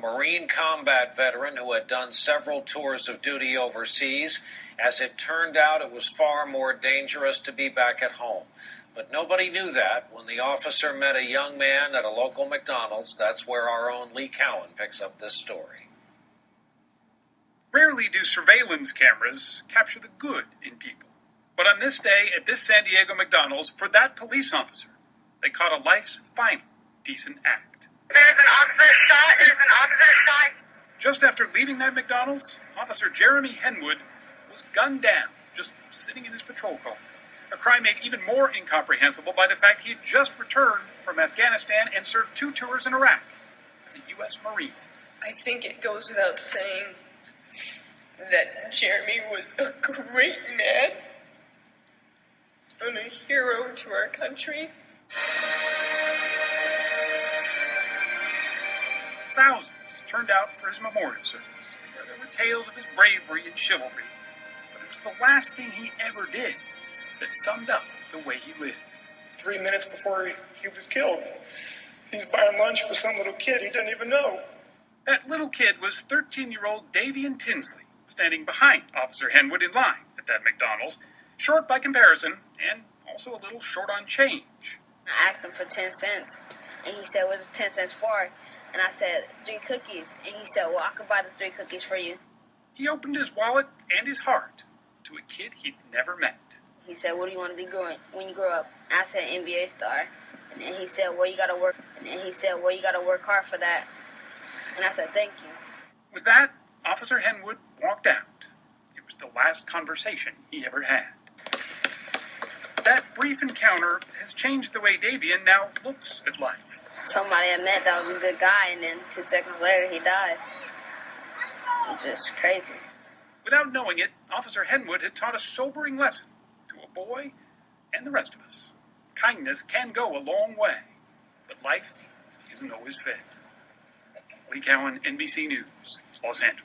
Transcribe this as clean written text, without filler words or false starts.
Marine combat veteran who had done several tours of duty overseas. As it turned out, it was far more dangerous to be back at home. But nobody knew that when the officer met a young man at a local McDonald's. That's where our own Lee Cowan picks up this story. Rarely do surveillance cameras capture the good in people. But on this day at this San Diego McDonald's, for that police officer, they caught a life's final decent act. There's an officer shot. Just after leaving that McDonald's, Officer Jeremy Henwood was gunned down, just sitting in his patrol car. A crime made even more incomprehensible by the fact he had just returned from Afghanistan and served 2 tours in Iraq as a U.S. Marine. I think it goes without saying that Jeremy was a great man and a hero to our country. Thousands turned out for his memorial service, where there were tales of his bravery and chivalry, but it was the last thing he ever did that summed up the way he lived. 3 minutes before he was killed, he's buying lunch for some little kid he didn't even know. That little kid was 13-year-old Davian Tinsley, standing behind Officer Henwood in line at that McDonald's, short by comparison, and also a little short on change. I asked him for 10 cents, and he said, "What's 10 cents for?" And I said, 3 cookies. And he said, "Well, I could buy the 3 cookies for you." He opened his wallet and his heart to a kid he'd never met. He said, "What do you want to be when you grow up?" And I said, "NBA star." And then he said, "Well, you gotta work." And then he said, "Well, you gotta work hard for that." And I said, "Thank you." With that, Officer Henwood walked out. It was the last conversation he ever had. That brief encounter has changed the way Davian now looks at life. Somebody I met that was a good guy, and then 2 seconds later he dies. It's just crazy. Without knowing it, Officer Henwood had taught a sobering lesson to a boy and the rest of us. Kindness can go a long way, but life isn't always fair. Lee Cowan, NBC News, Los Angeles.